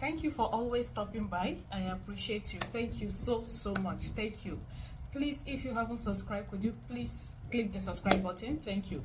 Thank you for always stopping by. I appreciate you. Thank you so much. Thank you. Please, if you haven't subscribed, could you please click the subscribe button? Thank you.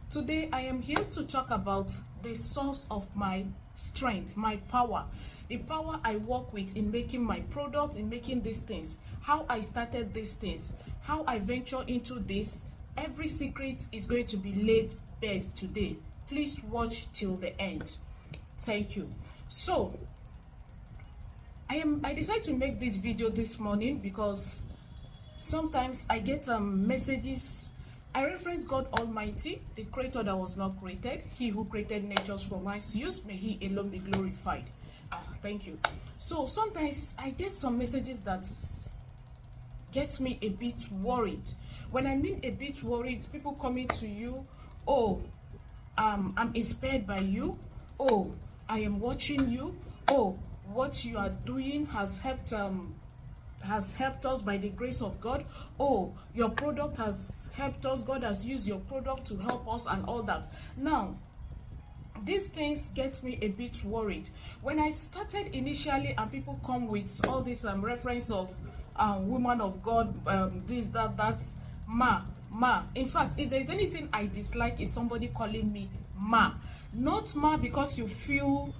Today I am here to talk about the source of my strength, my power, the power I work with in making my product, in making these things, how I started these things, how I venture into this. Every secret is going to be laid bare today. Please watch till the end. Thank you. So I decided to make this video this morning because sometimes I get messages. I reference God Almighty, the creator that was not created, he who created natures for man's use, may he alone be glorified. Thank you. So sometimes I get some messages that gets me a bit worried. When I mean a bit worried, people coming to you, oh, I'm inspired by you, oh, I am watching you, oh, what you are doing has helped us by the grace of God. Oh, your product has helped us. God has used your product to help us and all that. Now, these things get me a bit worried. When I started initially and people come with all this reference of woman of God, this, that, ma. In fact, if there's anything I dislike is somebody calling me ma. Not ma because you feel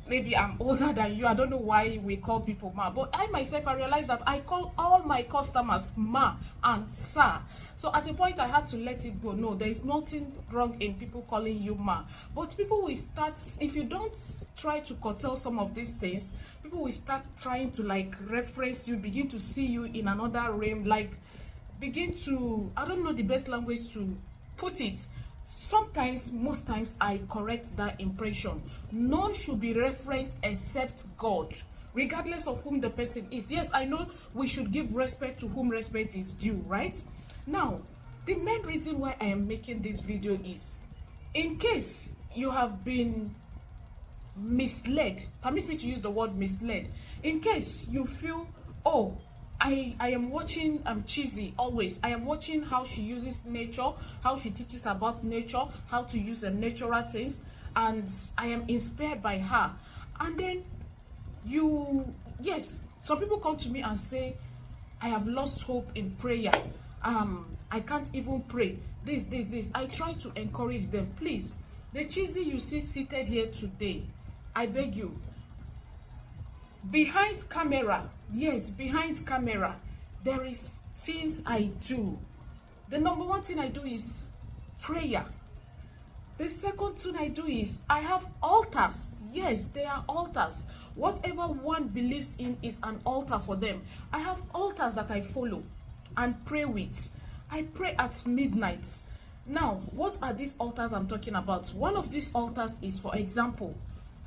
maybe I'm older than you. I don't know why we call people ma, but I myself, I realized that I call all my customers ma and sir. So at a point I had to let it go. No, there is nothing wrong in people calling you ma, but people will start, if you don't try to curtail some of these things, people will start trying to like reference you, begin to see you in another realm, like begin to, I don't know the best language to put it. Sometimes, most times, I correct that impression. None should be referenced except God, regardless of whom the person is. Yes, I know we should give respect to whom respect is due, right? Now, the main reason why I am making this video is, in case you have been misled, permit me to use the word misled, in case you feel, oh, I am watching Cheesy always. I am watching how she uses nature, how she teaches about nature, how to use natural things, and I am inspired by her. And then yes, some people come to me and say, I have lost hope in prayer. I can't even pray. This. I try to encourage them. Please, the Cheesy you see seated here today, I beg you, behind camera, yes, behind camera, there is things I do. The number one thing I do is prayer. The second thing I do is I have altars. Yes, they are altars. Whatever one believes in is an altar for them. I have altars that I follow and pray with. I pray at midnight. Now, what are these altars I'm talking about? One of these altars is, for example,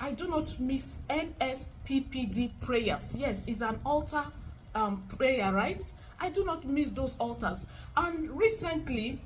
I do not miss NSPPD prayers. Yes, it's an altar prayer, right? I do not miss those altars. And recently,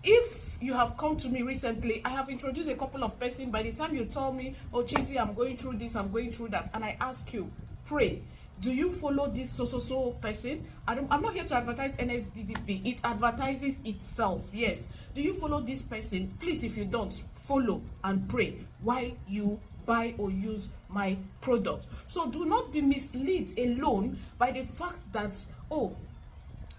if you have come to me recently, I have introduced a couple of persons. By the time you tell me, oh, Cheesy, I'm going through this, I'm going through that, and I ask you, pray, do you follow this so person? I'm not here to advertise NSDDP. It advertises itself. Yes. Do you follow this person? Please, if you don't, follow and pray while you buy or use my product. So do not be misled alone by the fact that, oh,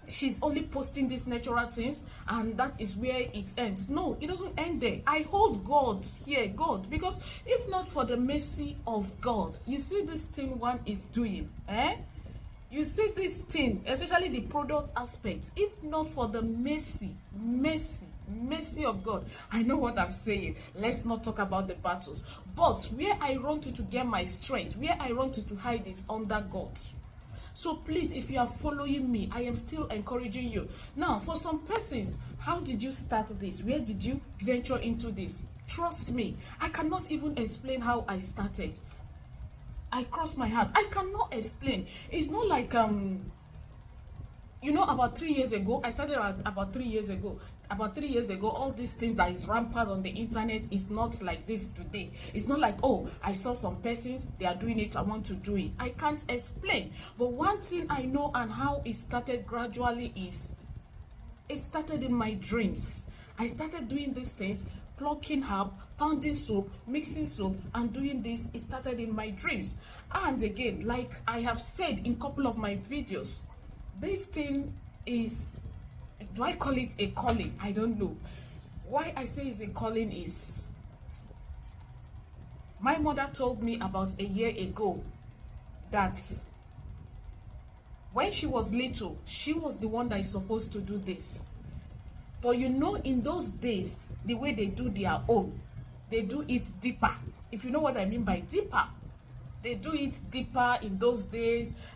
she's only posting these natural things and that is where it ends. No, it doesn't end there. I hold God here, God, because if not for the mercy of God, you see this thing one is doing, you see this thing, especially the product aspect, if not for the mercy of God. I know what I'm saying. Let's not talk about the battles. But where I run to get my strength, where I run to hide is under God. So please, if you are following me, I am still encouraging you. Now, for some persons, how did you start this? Where did you venture into this? Trust me, I cannot even explain how I started. I cross my heart. I cannot explain. It's not like you know, about 3 years ago, I started about 3 years ago. About 3 years ago, all these things that is rampant on the internet is not like this today. It's not like, oh, I saw some persons, they are doing it, I want to do it. I can't explain. But one thing I know and how it started gradually is, it started in my dreams. I started doing these things, plucking herb, pounding soap, mixing soap, and doing this. It started in my dreams. And again, like I have said in a couple of my videos, this thing is, do I call it a calling? I don't know. Why I say it's a calling is, my mother told me about a year ago that when she was little, she was the one that is supposed to do this. But you know, in those days, the way they do their own, they do it deeper. If you know what I mean by deeper, they do it deeper in those days.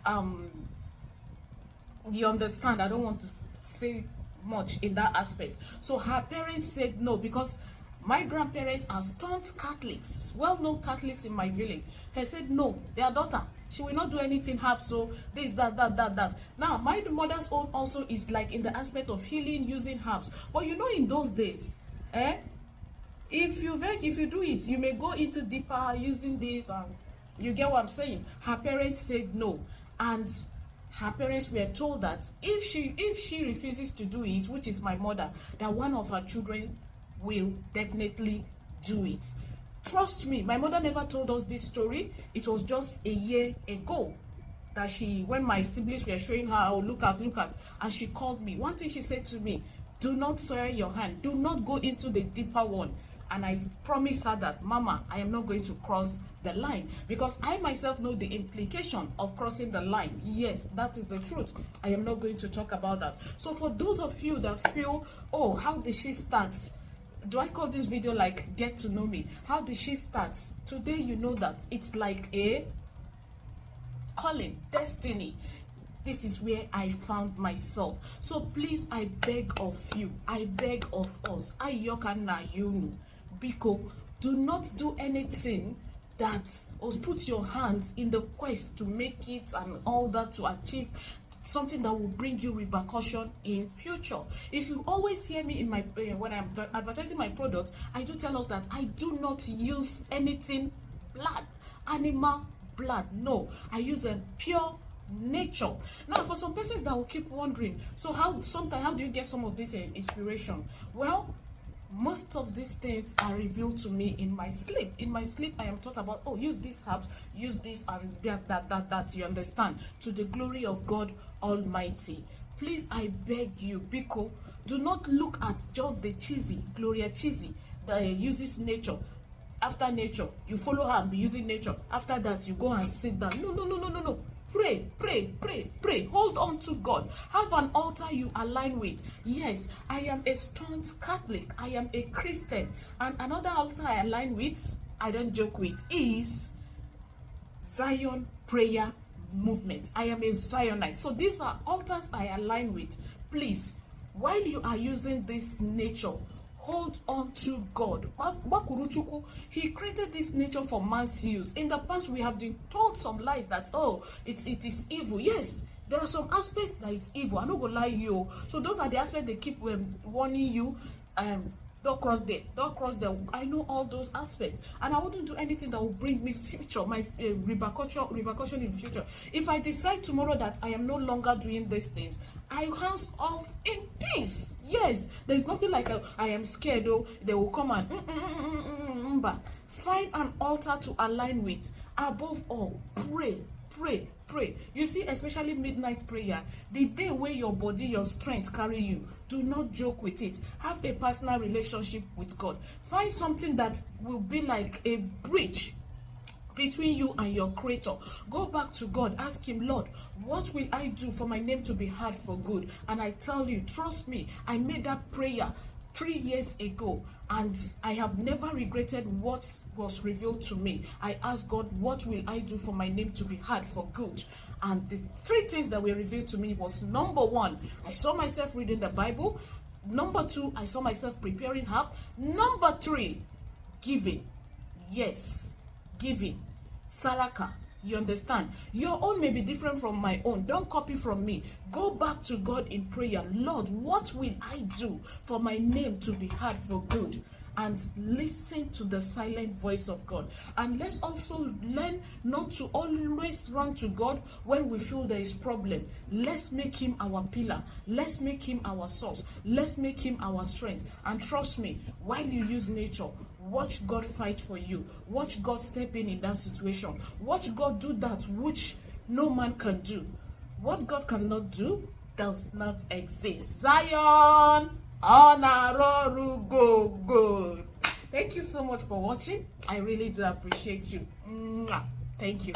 You understand? I don't want to say much in that aspect. So her parents said no, because my grandparents are staunch Catholics, well-known Catholics in my village. They said no, their daughter, she will not do anything herb, so this, that. Now, my mother's own also is like in the aspect of healing using herbs. But you know, in those days, if you do it, you may go into deeper using this, and you get what I'm saying. Her parents said no, and her parents were told that if she refuses to do it, which is my mother, that one of her children will definitely do it. Trust me, my mother never told us this story. It was just a year ago that when my siblings were showing her, oh, look at, and she called me. One thing she said to me, do not soil your hand, do not go into the deeper one. And I promised her that, Mama, I am not going to cross the line, because I myself know the implication of crossing the line. Yes, that is the truth. I am not going to talk about that. So for those of you that feel, oh, how did she start? Do I call this video like get to know me? How did she start? Today you know that it's like a calling, destiny. This is where I found myself. So please, I beg of you, I beg of us, Ayokana Yunu, Biko, do not do anything that, or put your hands in the quest to make it and all that, to achieve something that will bring you repercussion in future. If you always hear me in my when I'm advertising my product, I do tell us that I do not use anything blood, animal blood. No, I use a pure nature. Now, for some persons that will keep wondering, so how do you get some of this inspiration? Well, most of these things are revealed to me in my sleep. In my sleep, I am taught about, oh, use these herbs, use this and that, you understand, to the glory of God Almighty. Please, I beg you, Biko, do not look at just the cheesy, Gloria cheesy, that uses nature. After nature, you follow her and be using nature. After that, you go and sit down. No. Pray. Hold on to God. Have an altar you align with. Yes, I am a staunch Catholic. I am a Christian. And another altar I align with, I don't joke with, is Zion Prayer Movement. I am a Zionite. So these are altars I align with. Please, while you are using this nature, hold on to God. He created this nature for man's use. In the past, we have been told some lies that, oh, it is evil. Yes, there are some aspects that it's evil. I'm not going to lie you. So those are the aspects they keep warning you. Don't cross there. Don't cross there. I know all those aspects. And I wouldn't do anything that will bring me future, my repercussion in future. If I decide tomorrow that I am no longer doing these things, I hands off in peace. Yes, there's nothing like I am scared, oh, they will come and find an altar to align with. Above all, pray. You see, especially midnight prayer, the day where your body, your strength carry you, do not joke with it. Have a personal relationship with God. Find something that will be like a bridge between you and your creator. Go back to God, ask him, Lord, what will I do for my name to be heard for good? And I tell you, trust me, I made that prayer 3 years ago, and I have never regretted what was revealed to me. I asked God, what will I do for my name to be heard for good? And the 3 things that were revealed to me was, number 1, I saw myself reading the Bible. Number 2, I saw myself preparing herb. Number 3, giving. Yes, giving. Saraka. You understand? Your own may be different from my own. Don't copy from me. Go back to God in prayer. Lord, what will I do for my name to be heard for good? and listen to the silent voice of God. And let's also learn not to always run to God when we feel there is problem. Let's make him our pillar. Let's make him our source. Let's make him our strength. And trust me, while you use nature, watch God fight for you. Watch God step in that situation. Watch God do that which no man can do. What God cannot do does not exist. Zion, Honoraru, go. Thank you so much for watching. I really do appreciate you. Mwah. Thank you.